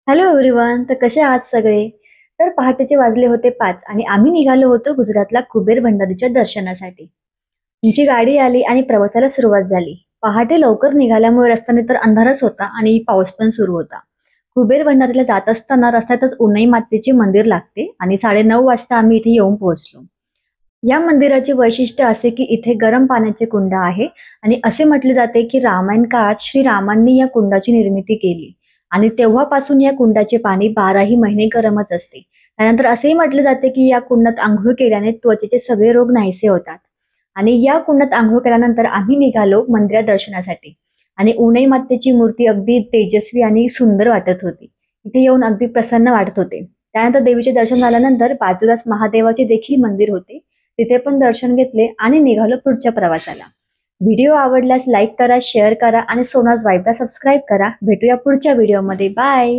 Hello everyone. तर कसे आहात सगळे? तर पहाटेचे वाजले होते 5 आणि आम्ही निघालो होतो गुजरातला कुबेर भंडारीच्या दर्शनासाठी. आमची गाडी आली आणि प्रवासाला सुरुवात झाली. पहाटे लवकर निघाल्यामुळे रस्त्याने तर अंधारच होता आणि पाऊस पण सुरू होता. कुबेर भंडारीला जात असताना रस्त्यातच उनाई मातेचे मंदिर लागते आणि 9:30 वाजता आम्ही इथे येऊन पोहोचलो. या मंदिराचे वैशिष्ट्य असे की इथे गरम पाण्याचे कुंड आहे आणि असे म्हटले जाते की रामायण काळात श्रीरामांनी या कुंडाची निर्मिती केली आणि तेव्हापासून या कुंडाचे पाणी 12ही महिने गरमच असते. त्यानंतर असेही म्हटले जाते की या कुंडात आंघोळ केल्याने त्वचेचे सगळे रोग नाहीसे होतात. आणि या कुंडात आंघोळ केल्यानंतर आम्ही निघालो मंदिरात दर्शनासाठी आणि उनाई मातेची मूर्ती अगदी तेजस्वी आणि सुंदर वाटत होती. इथे येऊन अगदी प्रसन्न वाटत होते. त्यानंतर देवीचे दर्शन झाल्यानंतर बाजूलाच महादेवाचे देखील मंदिर होते. तिथे पण दर्शन घेतले आणि निघालो पुढच्या प्रवासाला. व्हिडिओ आवडल्यास लाईक करा, शेअर करा आणि सोनाज वाईबला सबस्क्राईब करा. भेटूया पुढच्या व्हिडिओमध्ये. बाय.